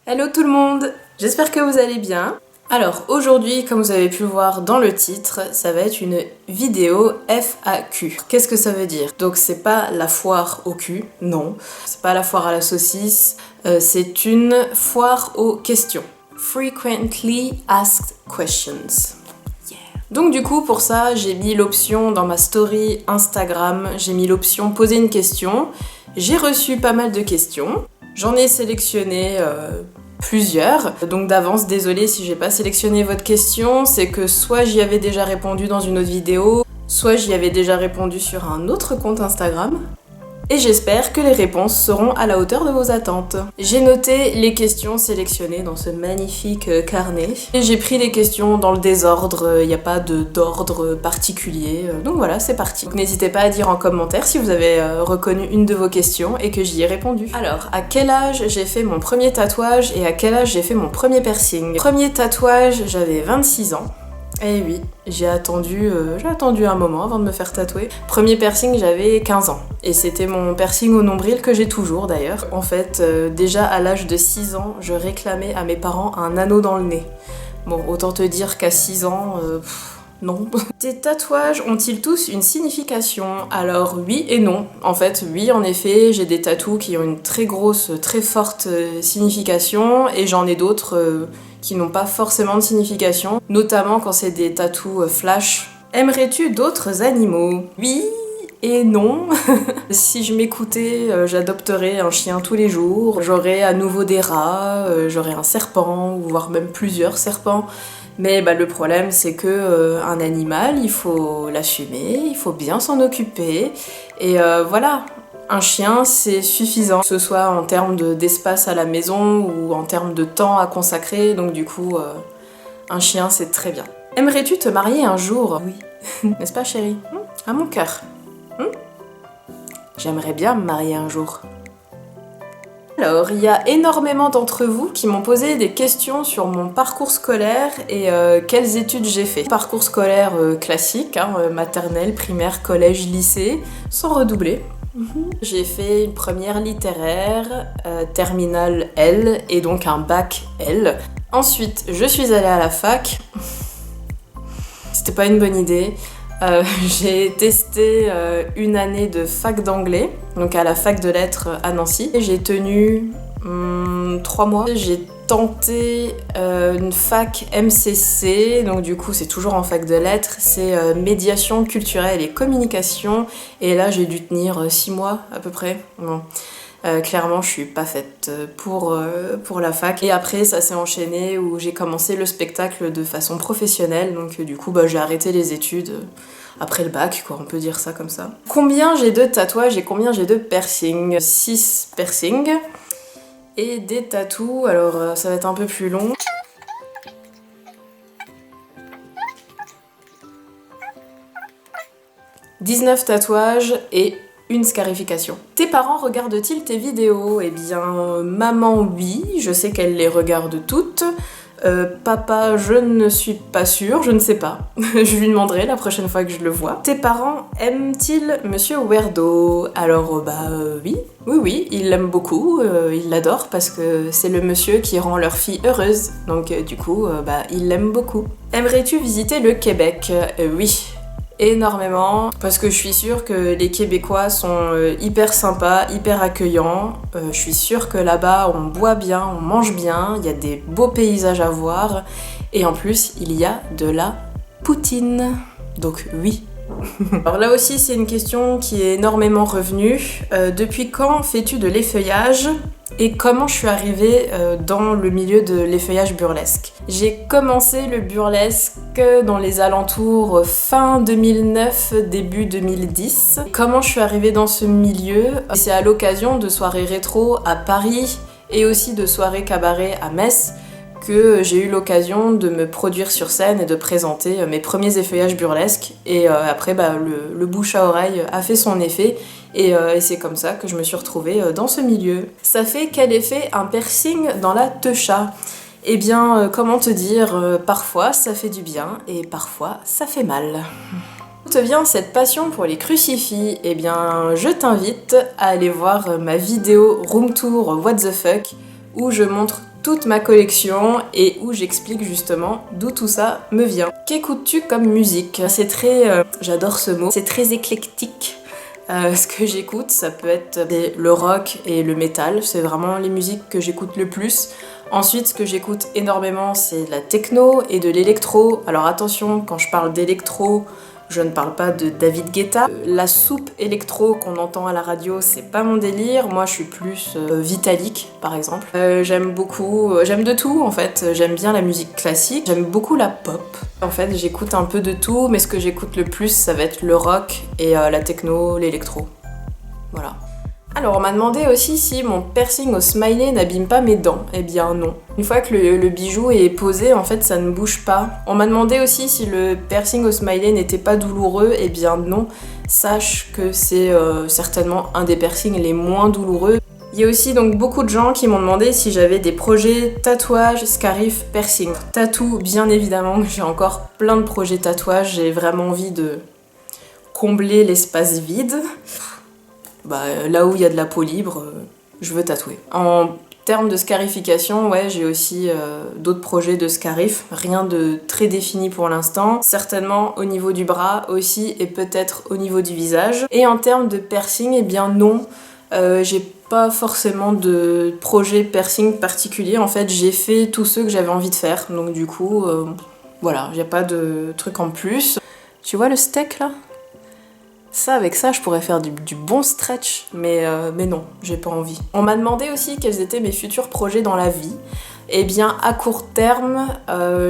Hello tout le monde, j'espère que vous allez bien. Alors aujourd'hui, comme vous avez pu le voir dans le titre, ça va être une vidéo FAQ. Qu'est-ce que ça veut dire? Donc c'est pas la foire au cul, non. C'est pas la foire à la saucisse, c'est une foire aux questions. Frequently asked questions. Donc du coup pour ça j'ai mis l'option dans ma story Instagram, j'ai mis l'option poser une question. J'ai reçu pas mal de questions, j'en ai sélectionné plusieurs. Donc d'avance désolée si j'ai pas sélectionné votre question, c'est que soit j'y avais déjà répondu dans une autre vidéo, soit j'y avais déjà répondu sur un autre compte Instagram. Et j'espère que les réponses seront à la hauteur de vos attentes. J'ai noté les questions sélectionnées dans ce magnifique carnet. Et j'ai pris les questions dans le désordre, il n'y a pas d'ordre particulier. Donc voilà, c'est parti. Donc n'hésitez pas à dire en commentaire si vous avez reconnu une de vos questions et que j'y ai répondu. Alors, à quel âge j'ai fait mon premier tatouage et à quel âge j'ai fait mon premier piercing? Premier tatouage, j'avais 26 ans. Eh oui, j'ai attendu un moment avant de me faire tatouer. Premier piercing, j'avais 15 ans. Et c'était mon piercing au nombril que j'ai toujours d'ailleurs. En fait, déjà à l'âge de 6 ans, je réclamais à mes parents un anneau dans le nez. Bon, autant te dire qu'à 6 ans, non. Tes tatouages ont-ils tous une signification? Alors oui et non. En fait, oui, en effet, j'ai des tatous qui ont une très grosse, très forte signification et j'en ai d'autres qui n'ont pas forcément de signification, notamment quand c'est des tatous flash. Aimerais-tu d'autres animaux? Oui et non. Si je m'écoutais, j'adopterais un chien tous les jours, j'aurais à nouveau des rats, j'aurais un serpent, voire même plusieurs serpents. Mais le problème, c'est que un animal, il faut l'assumer, il faut bien s'en occuper, et voilà. Un chien, c'est suffisant, que ce soit en termes d'espace à la maison ou en termes de temps à consacrer, donc du coup, un chien, c'est très bien. Aimerais-tu te marier un jour? Oui. N'est-ce pas, chérie? À mon cœur. J'aimerais bien me marier un jour. Alors, il y a énormément d'entre vous qui m'ont posé des questions sur mon parcours scolaire et quelles études j'ai fait. Parcours scolaire classique, maternelle, primaire, collège, lycée, sans redoubler. J'ai fait une première littéraire, terminale L et donc un bac L. Ensuite, je suis allée à la fac. C'était pas une bonne idée. J'ai testé une année de fac d'anglais, donc à la fac de lettres à Nancy. J'ai tenu 3 mois. J'ai tenté une fac MCC, donc du coup c'est toujours en fac de lettres, c'est médiation culturelle et communication, et là j'ai dû tenir 6 mois à peu près. Bon. Clairement, je suis pas faite pour la fac. Et après, ça s'est enchaîné où j'ai commencé le spectacle de façon professionnelle. Donc du coup, j'ai arrêté les études après le bac, quoi, on peut dire ça comme ça. Combien j'ai de tatouages et combien j'ai de piercings? 6 piercings. Et des tatous, alors ça va être un peu plus long. « 19 tatouages et une scarification. Tes parents regardent-ils tes vidéos? Eh bien, maman, oui, je sais qu'elle les regarde toutes. Papa, je ne suis pas sûre, je ne sais pas. Je lui demanderai la prochaine fois que je le vois. Tes parents aiment-ils Monsieur Werdo? Alors, oui, ils l'aiment beaucoup, ils l'adorent parce que c'est le monsieur qui rend leur fille heureuse. Donc, du coup, ils l'aiment beaucoup. Aimerais-tu visiter le Québec? Oui. Énormément, parce que je suis sûre que les Québécois sont hyper sympas, hyper accueillants. Je suis sûre que là-bas on boit bien, on mange bien, il y a des beaux paysages à voir, et en plus il y a de la poutine. Donc oui. Alors là aussi c'est une question qui est énormément revenue. Depuis quand fais-tu de l'effeuillage? Et comment je suis arrivée dans le milieu de l'effeuillage burlesque? J'ai commencé le burlesque dans les alentours fin 2009, début 2010. Comment je suis arrivée dans ce milieu? C'est à l'occasion de soirées rétro à Paris et aussi de soirées cabaret à Metz que j'ai eu l'occasion de me produire sur scène et de présenter mes premiers effeuillages burlesques. Et après, le bouche à oreille a fait son effet. Et c'est comme ça que je me suis retrouvée dans ce milieu. Ça fait quel effet un piercing dans la teucha? Eh bien, comment te dire, parfois ça fait du bien et parfois ça fait mal. D'où te vient cette passion pour les crucifix? Eh bien, je t'invite à aller voir ma vidéo Room Tour What the Fuck où je montre toute ma collection et où j'explique justement d'où tout ça me vient. Qu'écoutes-tu comme musique? C'est très... j'adore ce mot. C'est très éclectique. Ce que j'écoute, ça peut être le rock et le métal. C'est vraiment les musiques que j'écoute le plus. Ensuite, ce que j'écoute énormément, c'est de la techno et de l'électro. Alors attention, quand je parle d'électro, je ne parle pas de David Guetta. La soupe électro qu'on entend à la radio, c'est pas mon délire. Moi, je suis plus Vitalik, par exemple. J'aime beaucoup, j'aime de tout en fait. J'aime bien la musique classique, j'aime beaucoup la pop. En fait, j'écoute un peu de tout, mais ce que j'écoute le plus, ça va être le rock et la techno, l'électro. Voilà. Alors on m'a demandé aussi si mon piercing au smiley n'abîme pas mes dents. Eh bien non. Une fois que le bijou est posé, en fait ça ne bouge pas. On m'a demandé aussi si le piercing au smiley n'était pas douloureux. Eh bien non. Sache que c'est certainement un des piercings les moins douloureux. Il y a aussi donc beaucoup de gens qui m'ont demandé si j'avais des projets tatouage, scarif, piercing. Tatou, bien évidemment, j'ai encore plein de projets tatouage. J'ai vraiment envie de combler l'espace vide. Là où il y a de la peau libre, je veux tatouer. En termes de scarification, ouais, j'ai aussi d'autres projets de scarif, rien de très défini pour l'instant. Certainement au niveau du bras aussi et peut-être au niveau du visage. Et en termes de piercing, eh bien non, j'ai pas forcément de projet piercing particulier. En fait, j'ai fait tous ceux que j'avais envie de faire. Donc du coup, voilà, j'ai pas de truc en plus. Tu vois le steak là ? Ça, avec ça, je pourrais faire du bon stretch, mais non, j'ai pas envie. On m'a demandé aussi quels étaient mes futurs projets dans la vie. Eh bien, à court terme,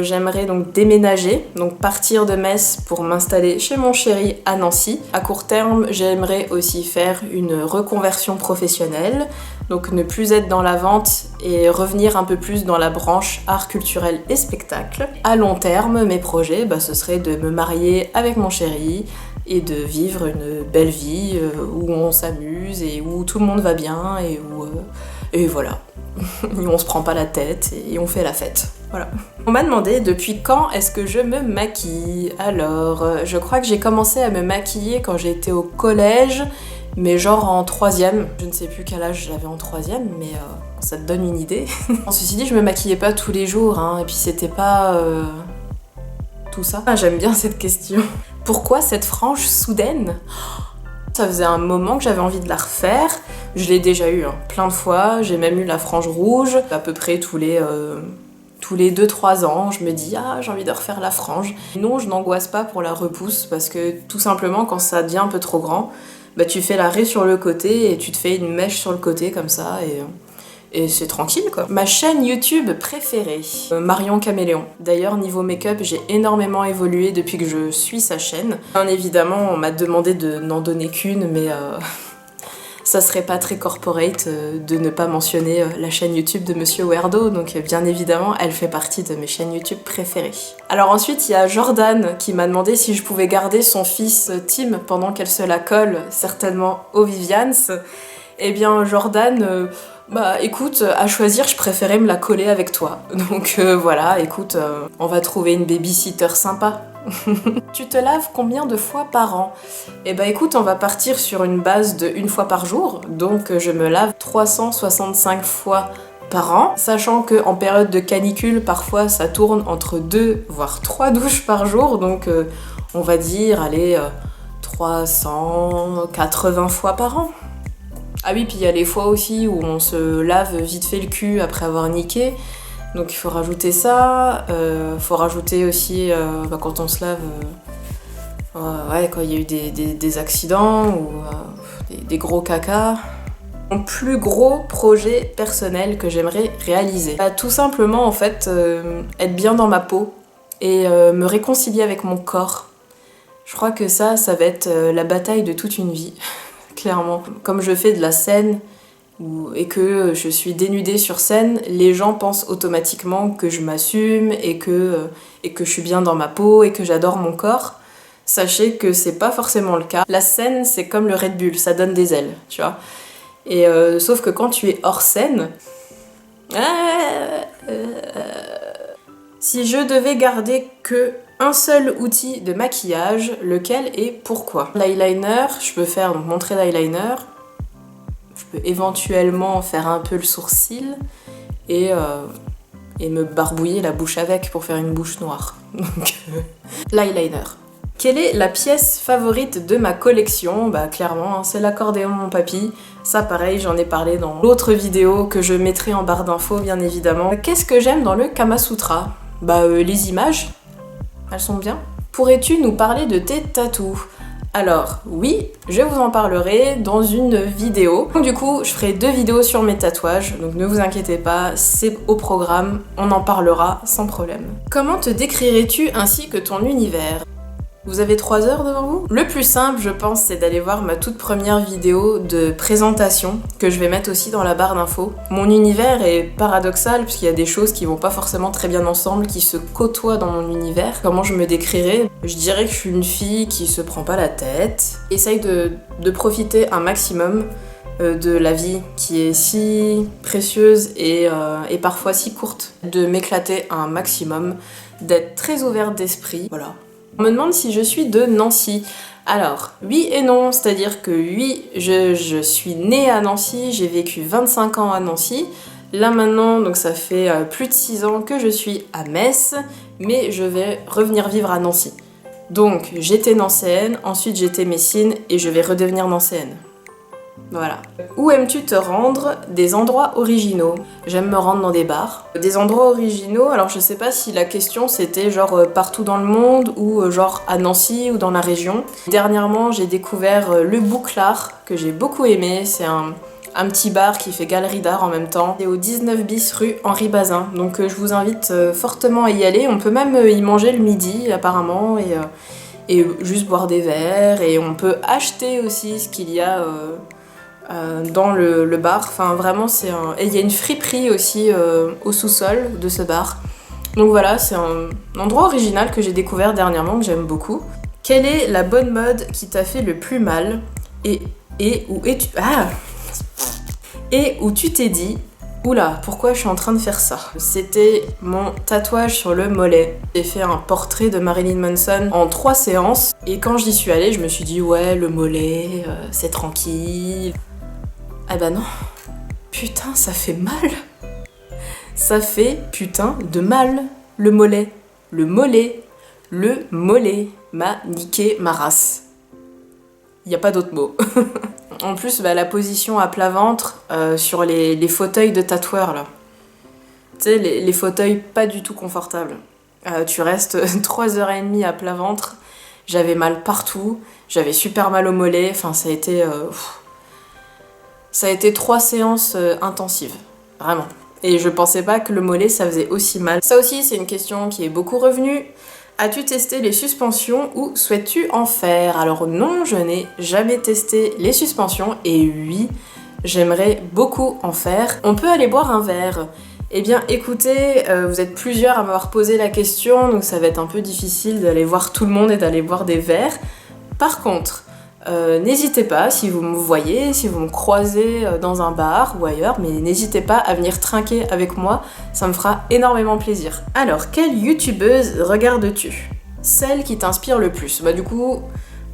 j'aimerais donc déménager, donc partir de Metz pour m'installer chez mon chéri à Nancy. À court terme, j'aimerais aussi faire une reconversion professionnelle, donc ne plus être dans la vente et revenir un peu plus dans la branche art culturel et spectacle. À long terme, mes projets, ce serait de me marier avec mon chéri, et de vivre une belle vie où on s'amuse et où tout le monde va bien et voilà. On se prend pas la tête et on fait la fête. Voilà. On m'a demandé depuis quand est-ce que je me maquille. Alors, je crois que j'ai commencé à me maquiller quand j'étais au collège, mais genre en 3e. Je ne sais plus quel âge j'avais en 3e, mais ça te donne une idée. Ceci dit, je me maquillais pas tous les jours, hein, et puis c'était pas... tout ça. J'aime bien cette question. Pourquoi cette frange soudaine ? Ça faisait un moment que j'avais envie de la refaire. Je l'ai déjà eu plein de fois. J'ai même eu la frange rouge. À peu près tous les 2-3 ans, je me dis « Ah, j'ai envie de refaire la frange ». Non, je n'angoisse pas pour la repousse parce que tout simplement, quand ça devient un peu trop grand, tu fais la raie sur le côté et tu te fais une mèche sur le côté comme ça et c'est tranquille quoi. Ma chaîne YouTube préférée, Marion Caméléon. D'ailleurs, niveau make-up, j'ai énormément évolué depuis que je suis sa chaîne. Bien évidemment, on m'a demandé de n'en donner qu'une, mais ça serait pas très corporate de ne pas mentionner la chaîne YouTube de Monsieur Werdo, donc bien évidemment, elle fait partie de mes chaînes YouTube préférées. Alors ensuite, il y a Jordan qui m'a demandé si je pouvais garder son fils Tim pendant qu'elle se la colle, certainement au Vivians. Eh bien, Jordan... écoute, à choisir, je préférais me la coller avec toi. Donc voilà, écoute, on va trouver une babysitter sympa. Tu te laves combien de fois par an ? Eh écoute, on va partir sur une base de 1 fois par jour. Donc je me lave 365 fois par an. Sachant qu'en période de canicule, parfois ça tourne entre 2 voire 3 douches par jour. Donc on va dire, allez, 380 fois par an. Ah oui, puis il y a les fois aussi où on se lave vite fait le cul après avoir niqué, donc il faut rajouter ça. Faut rajouter aussi quand on se lave, quand il y a eu des accidents ou des gros caca. Mon plus gros projet personnel que j'aimerais réaliser, tout simplement en fait être bien dans ma peau et me réconcilier avec mon corps. Je crois que ça va être la bataille de toute une vie. Clairement. Comme je fais de la scène et que je suis dénudée sur scène, les gens pensent automatiquement que je m'assume et que je suis bien dans ma peau et que j'adore mon corps. Sachez que c'est pas forcément le cas. La scène, c'est comme le Red Bull, ça donne des ailes, tu vois. Et sauf que quand tu es hors scène... Si je devais garder que un seul outil de maquillage, lequel et pourquoi ? L'eyeliner, je peux faire montrer l'eyeliner. Je peux éventuellement faire un peu le sourcil. et me barbouiller la bouche avec pour faire une bouche noire. Donc, l'eyeliner. Quelle est la pièce favorite de ma collection? Bah clairement, hein, c'est l'accordéon mon papy. Ça pareil, j'en ai parlé dans l'autre vidéo que je mettrai en barre d'infos bien évidemment. Qu'est-ce que j'aime dans le Kama Sutra? Bah les images, elles sont bien. Pourrais-tu nous parler de tes tatous? Alors oui, je vous en parlerai dans une vidéo. Donc, du coup, je ferai 2 vidéos sur mes tatouages, donc ne vous inquiétez pas, c'est au programme, on en parlera sans problème. Comment te décrirais-tu ainsi que ton univers? Vous avez 3 heures devant vous? Le plus simple, je pense, c'est d'aller voir ma toute première vidéo de présentation, que je vais mettre aussi dans la barre d'infos. Mon univers est paradoxal, puisqu'il y a des choses qui vont pas forcément très bien ensemble, qui se côtoient dans mon univers. Comment je me décrirais? Je dirais que je suis une fille qui se prend pas la tête, essaye de profiter un maximum de la vie qui est si précieuse et parfois si courte, de m'éclater un maximum, d'être très ouverte d'esprit, voilà. On me demande si je suis de Nancy. Alors, oui et non, c'est-à-dire que oui, je suis née à Nancy, j'ai vécu 25 ans à Nancy. Là maintenant, donc ça fait plus de 6 ans que je suis à Metz, mais je vais revenir vivre à Nancy. Donc j'étais nancéenne, ensuite j'étais messine et je vais redevenir nancéenne. Voilà. Où aimes-tu te rendre? Des endroits originaux. J'aime me rendre dans des bars. Des endroits originaux, alors je sais pas si la question c'était genre partout dans le monde ou genre à Nancy ou dans la région. Dernièrement, j'ai découvert le Bouclard que j'ai beaucoup aimé. C'est un petit bar qui fait galerie d'art en même temps. C'est au 19 bis rue Henri Bazin. Donc je vous invite fortement à y aller. On peut même y manger le midi apparemment et juste boire des verres. Et on peut acheter aussi ce qu'il y a dans le bar. Enfin vraiment c'est un... Et il y a une friperie aussi au sous-sol de ce bar. Donc voilà, c'est un endroit original que j'ai découvert dernièrement, que j'aime beaucoup. Quelle est la bonne mode qui t'a fait le plus mal et où tu t'es dit oula, pourquoi je suis en train de faire ça? C'était mon tatouage sur le mollet. J'ai fait un portrait de Marilyn Manson en 3 séances et quand j'y suis allée, je me suis dit ouais, le mollet, c'est tranquille. Ah bah non, putain, ça fait mal. Ça fait putain de mal, le mollet. Le mollet m'a niqué ma race. Y a pas d'autre mot. En plus, bah, la position à plat ventre sur les fauteuils de tatoueurs là. Tu sais, les fauteuils pas du tout confortables. Tu restes 3h30 à plat ventre. J'avais mal partout. J'avais super mal au mollet. Enfin, ça a été 3 séances intensives. Vraiment. Et je pensais pas que le mollet, ça faisait aussi mal. Ça aussi, c'est une question qui est beaucoup revenue. As-tu testé les suspensions ou souhaites-tu en faire? Alors non, je n'ai jamais testé les suspensions et oui, j'aimerais beaucoup en faire. On peut aller boire un verre. Eh bien écoutez, vous êtes plusieurs à m'avoir posé la question, donc ça va être un peu difficile d'aller voir tout le monde et d'aller boire des verres. Par contre, n'hésitez pas, si vous me voyez, si vous me croisez dans un bar ou ailleurs, mais n'hésitez pas à venir trinquer avec moi, ça me fera énormément plaisir. Alors, quelle youtubeuse regardes-tu? Celle qui t'inspire le plus? Bah du coup,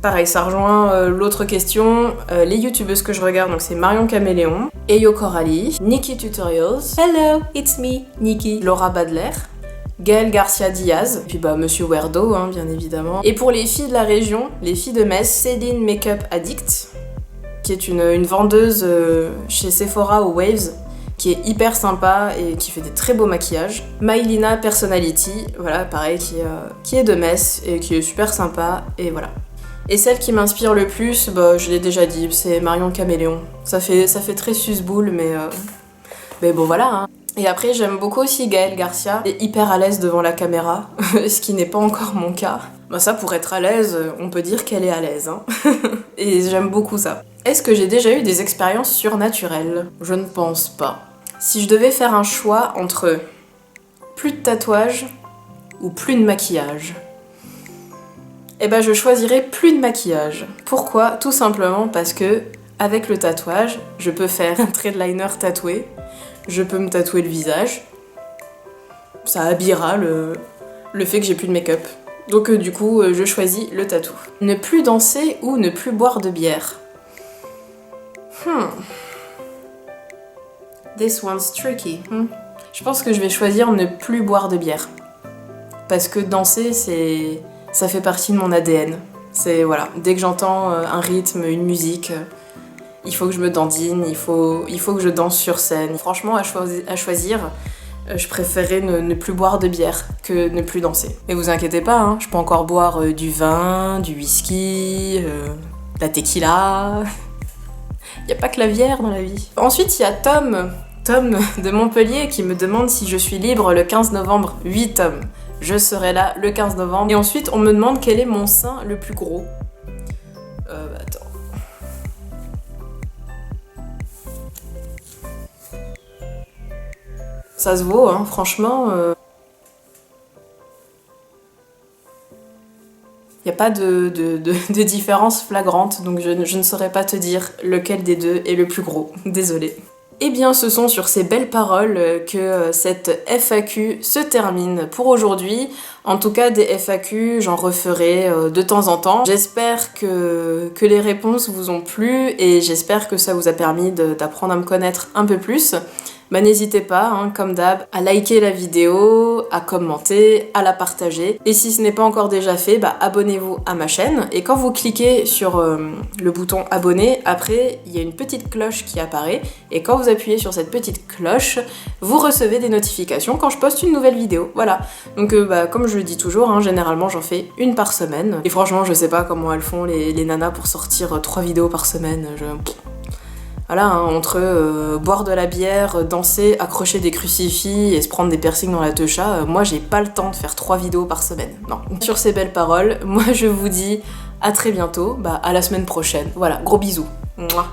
pareil, ça rejoint l'autre question. Les youtubeuses que je regarde, donc c'est Marion Caméléon, Eyo Coralie, Nikki Tutorials, Hello, it's me, Nikki, Laura Badler, Gaëlle Garcia Diaz, puis bah Monsieur Werdo, hein, bien évidemment. Et pour les filles de la région, les filles de Metz, Céline Makeup Addict, qui est une vendeuse chez Sephora ou Waves, qui est hyper sympa et qui fait des très beaux maquillages. Maïlina Personality, voilà, pareil, qui est de Metz et qui est super sympa, et voilà. Et celle qui m'inspire le plus, bah, je l'ai déjà dit, c'est Marion Caméléon. Ça fait très susboule, mais bon voilà, hein. Et après, j'aime beaucoup aussi Gaëlle Garcia, elle est hyper à l'aise devant la caméra, ce qui n'est pas encore mon cas. Bah ça, pour être à l'aise, on peut dire qu'elle est à l'aise, hein. Et j'aime beaucoup ça. Est-ce que j'ai déjà eu des expériences surnaturelles? Je ne pense pas. Si je devais faire un choix entre plus de tatouages ou plus de maquillage, eh ben je choisirais plus de maquillage. Pourquoi? Tout simplement parce que, avec le tatouage, je peux faire un trait de liner tatoué, je peux me tatouer le visage, ça habillera le fait que j'ai plus de make-up. Donc du coup, je choisis le tatou. Ne plus danser ou ne plus boire de bière? This one's tricky. Je pense que je vais choisir ne plus boire de bière. Parce que danser, ça fait partie de mon ADN. C'est voilà, dès que j'entends un rythme, une musique, il faut que je me dandine, il faut que je danse sur scène. Franchement, à choisir, je préférais ne plus boire de bière que ne plus danser. Mais vous inquiétez pas, hein, je peux encore boire du vin, du whisky, la tequila. Il n'y a pas que la bière dans la vie. Ensuite, il y a Tom de Montpellier qui me demande si je suis libre le 15 novembre. Oui, Tom, je serai là le 15 novembre. Et ensuite, on me demande quel est mon sein le plus gros. Attends. Ça se vaut, hein, franchement. Il n'y a pas de différence flagrante, donc je ne saurais pas te dire lequel des deux est le plus gros. Désolée. Eh bien, ce sont sur ces belles paroles que cette FAQ se termine pour aujourd'hui. En tout cas, des FAQ, j'en referai de temps en temps. J'espère que les réponses vous ont plu et j'espère que ça vous a permis d'apprendre à me connaître un peu plus. Bah, n'hésitez pas, hein, comme d'hab, à liker la vidéo, à commenter, à la partager. Et si ce n'est pas encore déjà fait, bah, abonnez-vous à ma chaîne. Et quand vous cliquez sur le bouton abonner, après, il y a une petite cloche qui apparaît. Et quand vous appuyez sur cette petite cloche, vous recevez des notifications quand je poste une nouvelle vidéo. Voilà. Donc, comme je le dis toujours, hein, généralement, j'en fais une par semaine. Et franchement, je sais pas comment elles font les nanas pour sortir 3 vidéos par semaine. Voilà, hein, entre boire de la bière, danser, accrocher des crucifix et se prendre des piercings dans la teucha, moi j'ai pas le temps de faire 3 vidéos par semaine, non. Sur ces belles paroles, moi je vous dis à très bientôt, à la semaine prochaine. Voilà, gros bisous. Mouah.